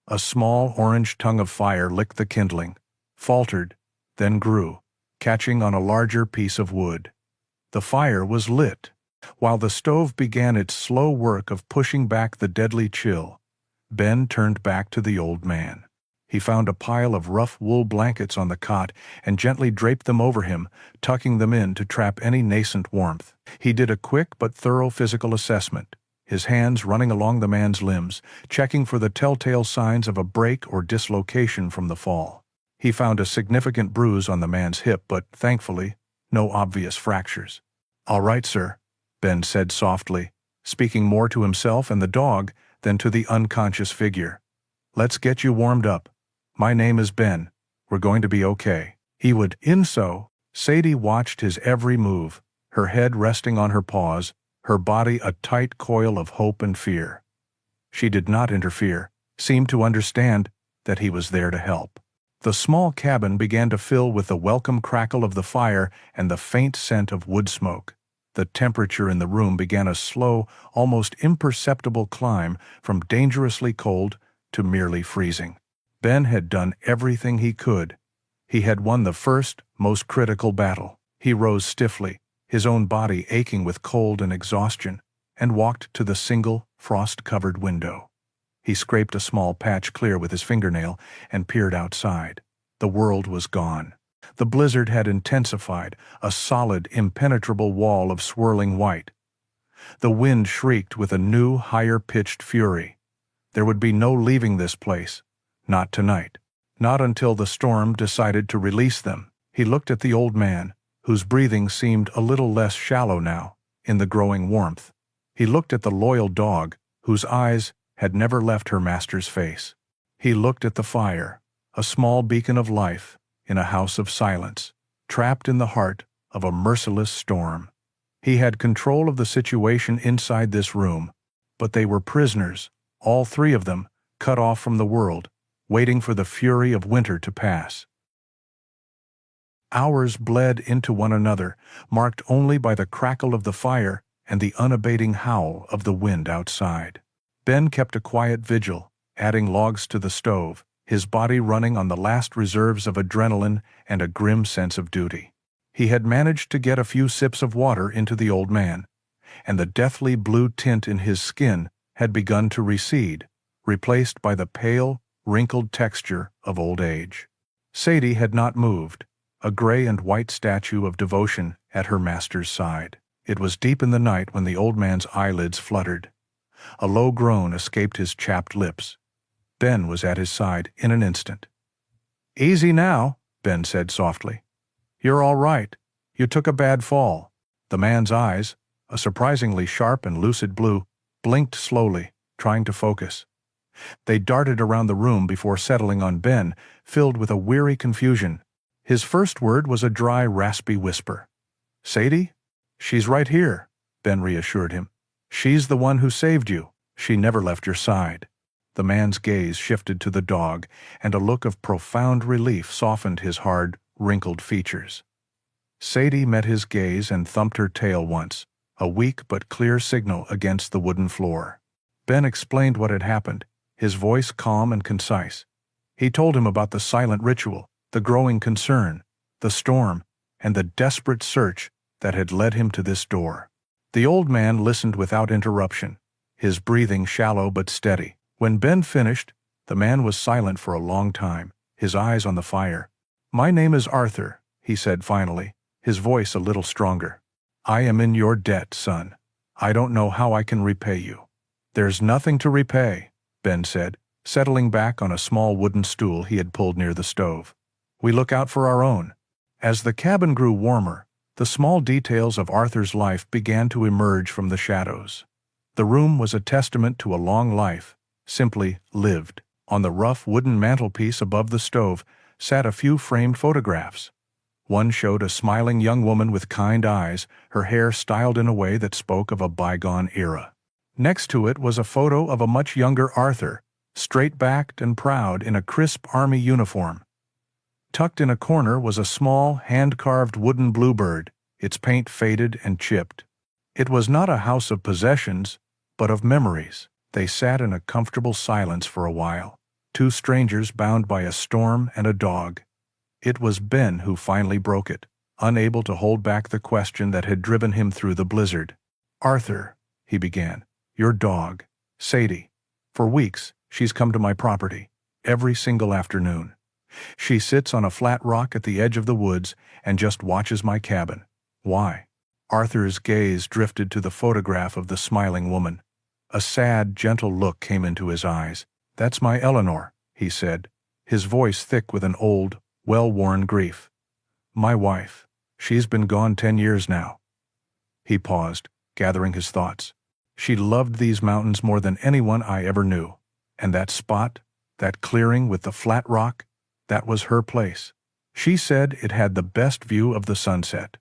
A: A small orange tongue of fire licked the kindling, faltered, then grew, catching on a larger piece of wood. The fire was lit. While the stove began its slow work of pushing back the deadly chill, Ben turned back to the old man. He found a pile of rough wool blankets on the cot and gently draped them over him, tucking them in to trap any nascent warmth. He did a quick but thorough physical assessment, his hands running along the man's limbs, checking for the telltale signs of a break or dislocation from the fall. He found a significant bruise on the man's hip, but, thankfully, no obvious fractures. "All right, sir," Ben said softly, speaking more to himself and the dog than to the unconscious figure. "Let's get you warmed up. My name is Ben. We're going to be okay." He would. Sadie watched his every move, her head resting on her paws, her body a tight coil of hope and fear. She did not interfere, seemed to understand that he was there to help. The small cabin began to fill with the welcome crackle of the fire and the faint scent of wood smoke. The temperature in the room began a slow, almost imperceptible climb from dangerously cold to merely freezing. Ben had done everything he could. He had won the first, most critical battle. He rose stiffly, his own body aching with cold and exhaustion, and walked to the single, frost-covered window. He scraped a small patch clear with his fingernail and peered outside. The world was gone. The blizzard had intensified, a solid, impenetrable wall of swirling white. The wind shrieked with a new, higher-pitched fury. There would be no leaving this place. Not tonight. Not until the storm decided to release them. He looked at the old man, whose breathing seemed a little less shallow now, in the growing warmth. He looked at the loyal dog, whose eyes had never left her master's face. He looked at the fire, a small beacon of life in a house of silence, trapped in the heart of a merciless storm. He had control of the situation inside this room, but they were prisoners, all three of them, cut off from the world, waiting for the fury of winter to pass. Hours bled into one another, marked only by the crackle of the fire and the unabating howl of the wind outside. Ben kept a quiet vigil, adding logs to the stove, his body running on the last reserves of adrenaline and a grim sense of duty. He had managed to get a few sips of water into the old man, and the deathly blue tint in his skin had begun to recede, replaced by the pale, wrinkled texture of old age. Sadie had not moved, a gray and white statue of devotion at her master's side. It was deep in the night when the old man's eyelids fluttered. A low groan escaped his chapped lips. Ben was at his side in an instant. "Easy now," Ben said softly. "You're all right. You took a bad fall." The man's eyes, a surprisingly sharp and lucid blue, blinked slowly, trying to focus. They darted around the room before settling on Ben, filled with a weary confusion. His first word was a dry, raspy whisper. "Sadie? She's right here," Ben reassured him. "She's the one who saved you. She never left your side." The man's gaze shifted to the dog, and a look of profound relief softened his hard, wrinkled features. Sadie met his gaze and thumped her tail once, a weak but clear signal against the wooden floor. Ben explained what had happened, his voice calm and concise. He told him about the silent ritual, the growing concern, the storm, and the desperate search that had led him to this door. The old man listened without interruption, his breathing shallow but steady. When Ben finished, the man was silent for a long time, his eyes on the fire. "My name is Arthur," he said finally, his voice a little stronger. "I am in your debt, son. I don't know how I can repay you." "There's nothing to repay," Ben said, settling back on a small wooden stool he had pulled near the stove. "We look out for our own." As the cabin grew warmer, the small details of Arthur's life began to emerge from the shadows. The room was a testament to a long life, simply lived. On the rough wooden mantelpiece above the stove sat a few framed photographs. One showed a smiling young woman with kind eyes, her hair styled in a way that spoke of a bygone era. Next to it was a photo of a much younger Arthur, straight-backed and proud in a crisp army uniform. Tucked in a corner was a small, hand-carved wooden bluebird, its paint faded and chipped. It was not a house of possessions, but of memories. They sat in a comfortable silence for a while, two strangers bound by a storm and a dog. It was Ben who finally broke it, unable to hold back the question that had driven him through the blizzard. "Arthur," he began, "your dog, Sadie. For weeks, she's come to my property, every single afternoon. She sits on a flat rock at the edge of the woods and just watches my cabin." "Why?" Arthur's gaze drifted to the photograph of the smiling woman. A sad, gentle look came into his eyes. "That's my Eleanor," he said, his voice thick with an old, well-worn grief. "My wife. She's been gone 10 years now." He paused, gathering his thoughts. "She loved these mountains more than anyone I ever knew. And that spot, that clearing with the flat rock, that was her place. She said it had the best view of the sunset.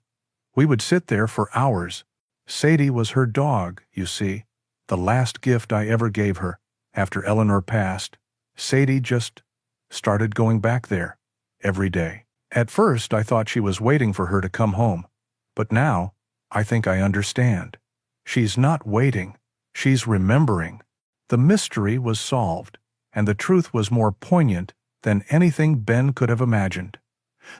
A: We would sit there for hours. Sadie was her dog, you see. The last gift I ever gave her, after Eleanor passed. Sadie just started going back there, every day. At first I thought she was waiting for her to come home, but now I think I understand. She's not waiting, she's remembering." The mystery was solved, and the truth was more poignant than anything Ben could have imagined.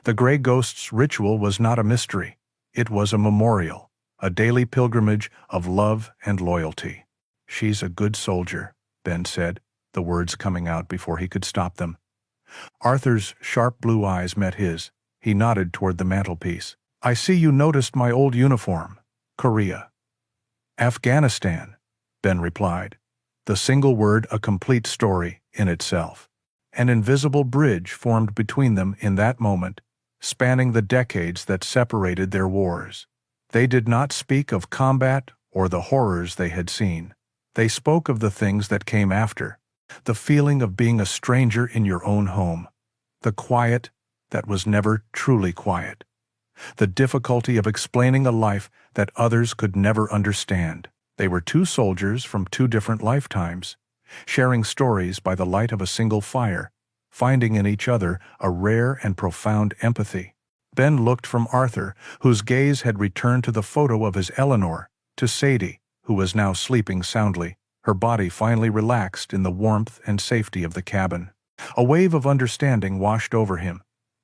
A: The Gray Ghost's ritual was not a mystery. It was a memorial, a daily pilgrimage of love and loyalty. "She's a good soldier," Ben said, the words coming out before he could stop them. Arthur's sharp blue eyes met his. He nodded toward the mantelpiece. "I see you noticed my old uniform. Korea." "Afghanistan," Ben replied, the single word a complete story in itself. An invisible bridge formed between them in that moment, spanning the decades that separated their wars. They did not speak of combat or the horrors they had seen. They spoke of the things that came after, the feeling of being a stranger in your own home, the quiet that was never truly quiet, the difficulty of explaining a life that others could never understand. They were two soldiers from two different lifetimes, sharing stories by the light of a single fire, finding in each other a rare and profound empathy. Ben looked from Arthur, whose gaze had returned to the photo of his Eleanor, to Sadie, who was now sleeping soundly, her body finally relaxed in the warmth and safety of the cabin. A wave of understanding washed over him.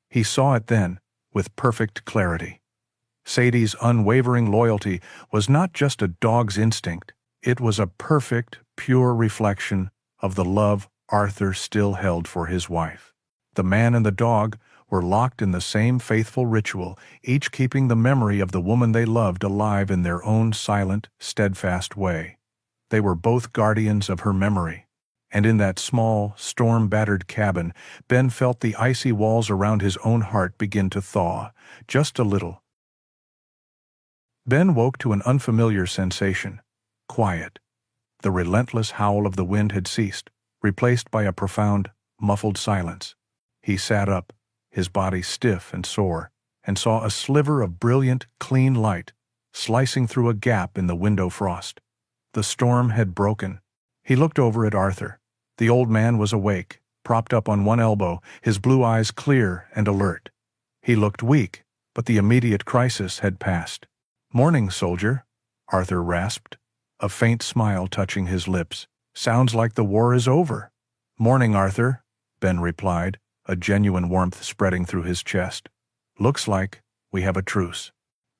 A: He saw it then, with perfect clarity. Sadie's unwavering loyalty was not just a dog's instinct. It was a perfect, pure reflection of the love Arthur still held for his wife. The man and the dog were locked in the same faithful ritual, each keeping the memory of the woman they loved alive in their own silent, steadfast way. They were both guardians of her memory. And in that small, storm-battered cabin, Ben felt the icy walls around his own heart begin to thaw, just a little. Ben woke to an unfamiliar sensation. Quiet. The relentless howl of the wind had ceased, replaced by a profound, muffled silence. He sat up, his body stiff and sore, and saw a sliver of brilliant, clean light slicing through a gap in the window frost. The storm had broken. He looked over at Arthur, The old man was awake, propped up on one elbow, his blue eyes clear and alert. He looked weak, but the immediate crisis had passed. "Morning, soldier," Arthur rasped, a faint smile touching his lips. "Sounds like the war is over." "Morning, Arthur," Ben replied, a genuine warmth spreading through his chest. "Looks like we have a truce."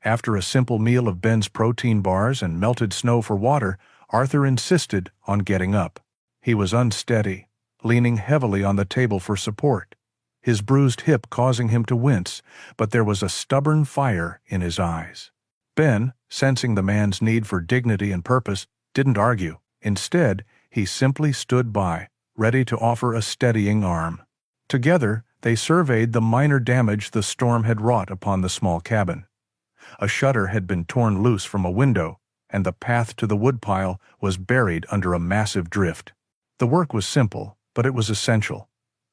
A: After a simple meal of Ben's protein bars and melted snow for water, Arthur insisted on getting up. He was unsteady, leaning heavily on the table for support, his bruised hip causing him to wince, but there was a stubborn fire in his eyes. Ben, sensing the man's need for dignity and purpose, didn't argue. Instead, he simply stood by, ready to offer a steadying arm. Together, they surveyed the minor damage the storm had wrought upon the small cabin. A shutter had been torn loose from a window, and the path to the woodpile was buried under a massive drift. The work was simple, but it was essential.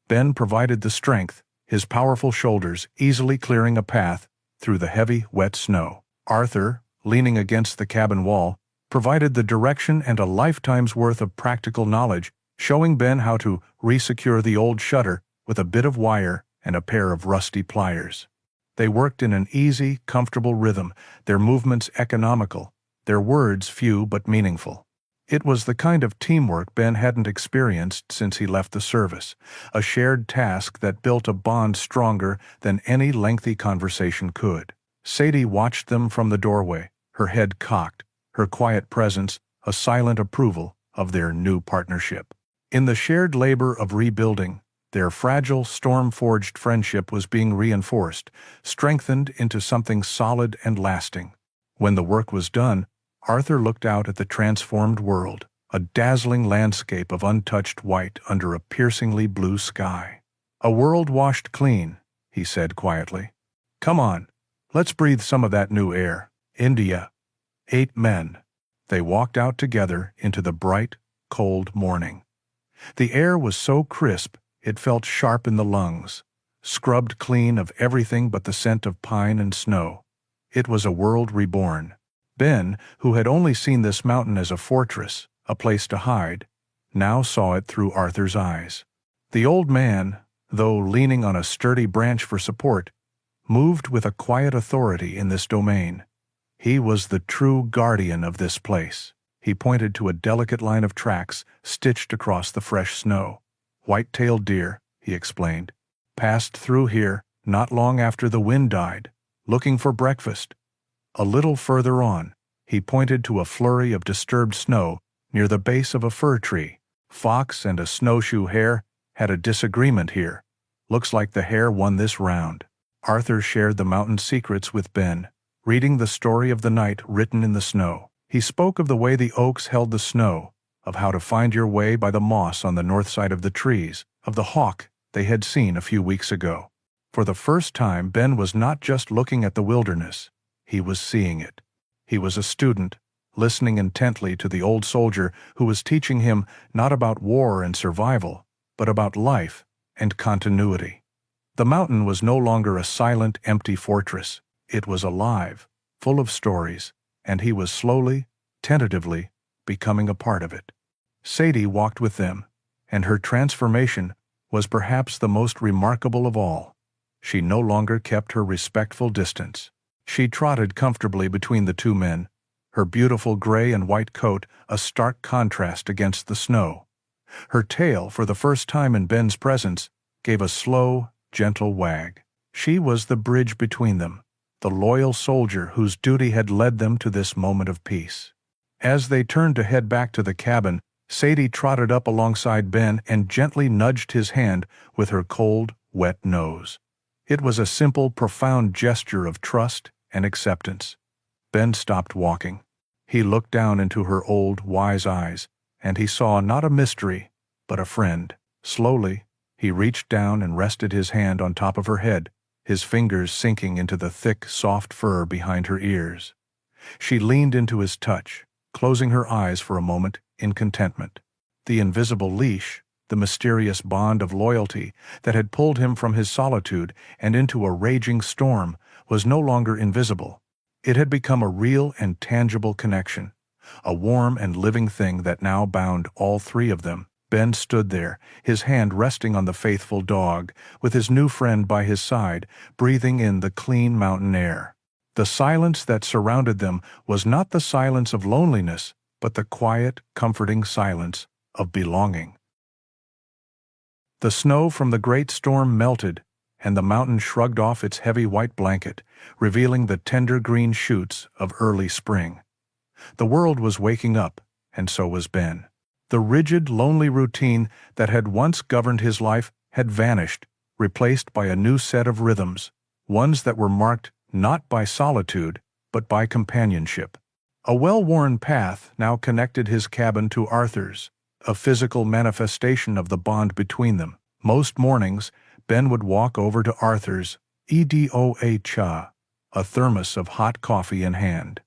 A: Ben provided the strength, his powerful shoulders easily clearing a path through the heavy, wet snow. Arthur, leaning against the cabin wall, provided the direction and a lifetime's worth of practical knowledge, showing Ben how to resecure the old shutter with a bit of wire and a pair of rusty pliers. They worked in an easy, comfortable rhythm, their movements economical, their words few but meaningful. It was the kind of teamwork Ben hadn't experienced since he left the service, a shared task that built a bond stronger than any lengthy conversation could. Sadie watched them from the doorway, her head cocked, her quiet presence a silent approval of their new partnership. In the shared labor of rebuilding, their fragile, storm-forged friendship was being reinforced, strengthened into something solid and lasting. When the work was done, Arthur looked out at the transformed world, a dazzling landscape of untouched white under a piercingly blue sky. "A world washed clean," he said quietly. "Come on, let's breathe some of that new air." India. 8 men. They walked out together into the bright, cold morning. The air was so crisp it felt sharp in the lungs, scrubbed clean of everything but the scent of pine and snow. It was a world reborn. Ben, who had only seen this mountain as a fortress, a place to hide, now saw it through Arthur's eyes. The old man, though leaning on a sturdy branch for support, moved with a quiet authority in this domain. He was the true guardian of this place. He pointed to a delicate line of tracks stitched across the fresh snow. "White-tailed deer," he explained, "passed through here not long after the wind died, looking for breakfast." A little further on, he pointed to a flurry of disturbed snow near the base of a fir tree. "Fox and a snowshoe hare had a disagreement here. Looks like the hare won this round." Arthur shared the mountain's secrets with Ben, reading the story of the night written in the snow. He spoke of the way the oaks held the snow, of how to find your way by the moss on the north side of the trees, of the hawk they had seen a few weeks ago. For the first time, Ben was not just looking at the wilderness, he was seeing it. He was a student, listening intently to the old soldier who was teaching him not about war and survival, but about life and continuity. The mountain was no longer a silent, empty fortress. It was alive, full of stories, and he was slowly, tentatively, becoming a part of it. Sadie walked with them, and her transformation was perhaps the most remarkable of all. She no longer kept her respectful distance. She trotted comfortably between the two men, her beautiful gray and white coat a stark contrast against the snow. Her tail, for the first time in Ben's presence, gave a slow, gentle wag. She was the bridge between them, the loyal soldier whose duty had led them to this moment of peace. As they turned to head back to the cabin, Sadie trotted up alongside Ben and gently nudged his hand with her cold, wet nose. It was a simple, profound gesture of trust and acceptance. Ben stopped walking. He looked down into her old, wise eyes, and he saw not a mystery, but a friend. Slowly, he reached down and rested his hand on top of her head, his fingers sinking into the thick, soft fur behind her ears. She leaned into his touch, closing her eyes for a moment in contentment. The invisible leash, the mysterious bond of loyalty that had pulled him from his solitude and into a raging storm, was no longer invisible. It had become a real and tangible connection, a warm and living thing that now bound all three of them, Ben stood there, his hand resting on the faithful dog, with his new friend by his side, breathing in the clean mountain air. The silence that surrounded them was not the silence of loneliness, but the quiet, comforting silence of belonging. The snow from the great storm melted, and the mountain shrugged off its heavy white blanket, revealing the tender green shoots of early spring. The world was waking up, and so was Ben. The rigid, lonely routine that had once governed his life had vanished, replaced by a new set of rhythms, ones that were marked not by solitude, but by companionship. A well-worn path now connected his cabin to Arthur's, a physical manifestation of the bond between them. Most mornings, Ben would walk over to Arthur's, Edoa, a thermos of hot coffee in hand.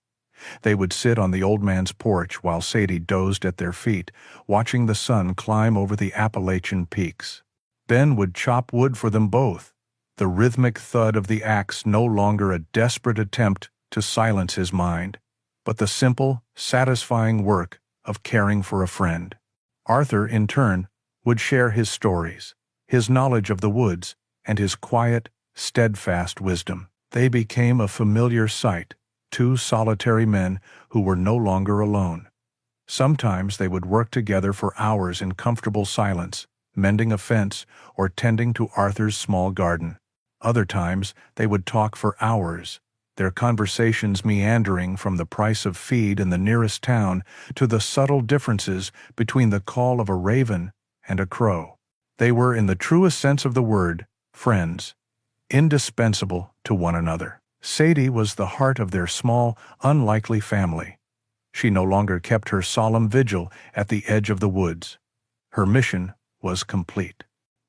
A: They would sit on the old man's porch while Sadie dozed at their feet, watching the sun climb over the Appalachian peaks. Ben would chop wood for them both, the rhythmic thud of the axe no longer a desperate attempt to silence his mind, but the simple, satisfying work of caring for a friend. Arthur, in turn, would share his stories, his knowledge of the woods, and his quiet, steadfast wisdom. They became a familiar sight, two solitary men who were no longer alone. Sometimes they would work together for hours in comfortable silence, mending a fence or tending to Arthur's small garden. Other times they would talk for hours, their conversations meandering from the price of feed in the nearest town to the subtle differences between the call of a raven and a crow. They were, in the truest sense of the word, friends, indispensable to one another. Sadie was the heart of their small, unlikely family. She no longer kept her solemn vigil at the edge of the woods. Her mission was complete.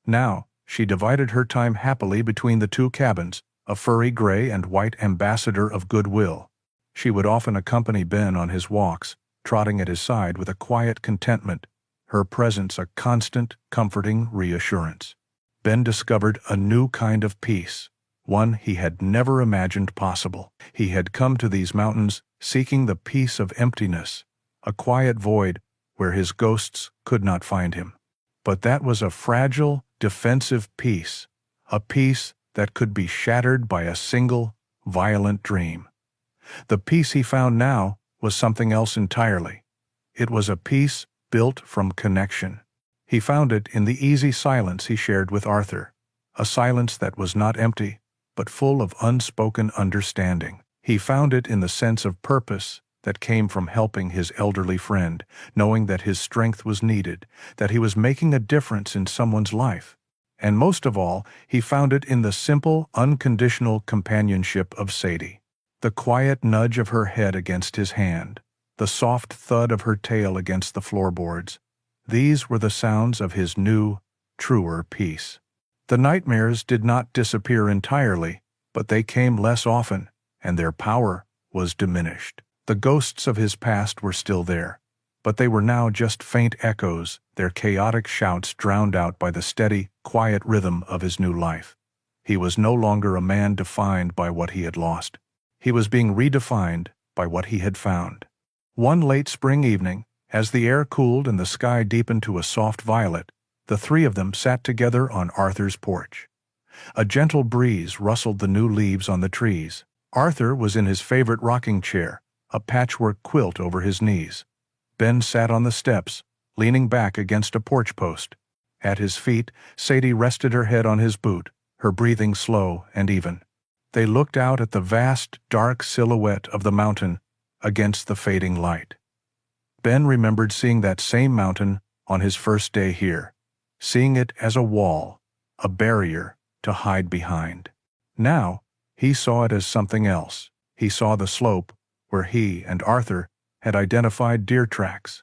A: Now, she divided her time happily between the two cabins, a furry gray and white ambassador of goodwill. She would often accompany Ben on his walks, trotting at his side with a quiet contentment, her presence a constant, comforting reassurance. Ben discovered a new kind of peace, one he had never imagined possible. He had come to these mountains seeking the peace of emptiness, a quiet void where his ghosts could not find him. But that was a fragile, defensive peace, a peace that could be shattered by a single, violent dream. The peace he found now was something else entirely. It was a peace built from connection. He found it in the easy silence he shared with Arthur, a silence that was not empty, but full of unspoken understanding. He found it in the sense of purpose that came from helping his elderly friend, knowing that his strength was needed, that he was making a difference in someone's life. And most of all, he found it in the simple, unconditional companionship of Sadie. The quiet nudge of her head against his hand, the soft thud of her tail against the floorboards. These were the sounds of his new, truer peace. The nightmares did not disappear entirely, but they came less often, and their power was diminished. The ghosts of his past were still there, but they were now just faint echoes, their chaotic shouts drowned out by the steady, quiet rhythm of his new life. He was no longer a man defined by what he had lost. He was being redefined by what he had found. One late spring evening, as the air cooled and the sky deepened to a soft violet, the three of them sat together on Arthur's porch. A gentle breeze rustled the new leaves on the trees. Arthur was in his favorite rocking chair, a patchwork quilt over his knees. Ben sat on the steps, leaning back against a porch post. At his feet, Sadie rested her head on his boot, her breathing slow and even. They looked out at the vast, dark silhouette of the mountain against the fading light. Ben remembered seeing that same mountain on his first day here, seeing it as a wall, a barrier to hide behind. Now, he saw it as something else. He saw the slope where he and Arthur had identified deer tracks.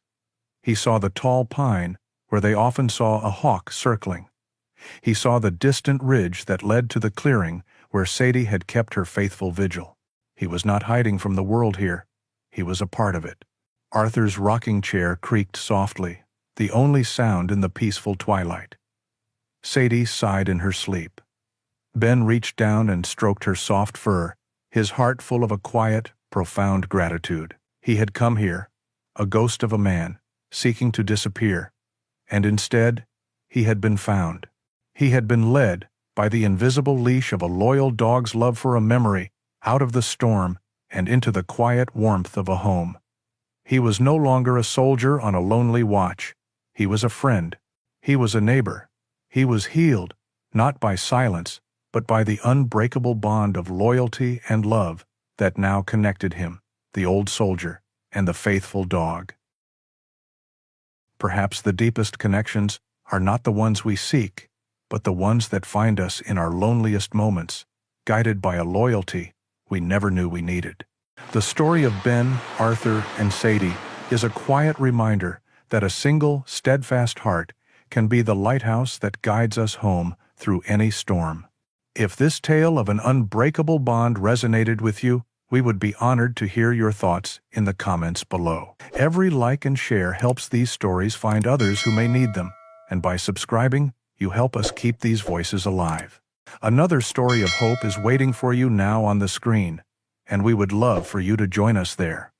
A: He saw the tall pine where they often saw a hawk circling. He saw the distant ridge that led to the clearing where Sadie had kept her faithful vigil. He was not hiding from the world here. He was a part of it. Arthur's rocking chair creaked softly, the only sound in the peaceful twilight. Sadie sighed in her sleep. Ben reached down and stroked her soft fur, his heart full of a quiet, profound gratitude. He had come here, a ghost of a man, seeking to disappear, And instead, he had been found. He had been led, by the invisible leash of a loyal dog's love for a memory, out of the storm and into the quiet warmth of a home. He was no longer a soldier on a lonely watch. He was a friend. He was a neighbor. He was healed, not by silence, but by the unbreakable bond of loyalty and love that now connected him, the old soldier, and the faithful dog. Perhaps the deepest connections are not the ones we seek, but the ones that find us in our loneliest moments, guided by a loyalty we never knew we needed. The story of Ben, Arthur, and Sadie is a quiet reminder that a single, steadfast heart can be the lighthouse that guides us home through any storm. If this tale of an unbreakable bond resonated with you, we would be honored to hear your thoughts in the comments below. Every like and share helps these stories find others who may need them, and by subscribing, you help us keep these voices alive. Another story of hope is waiting for you now on the screen, and we would love for you to join us there.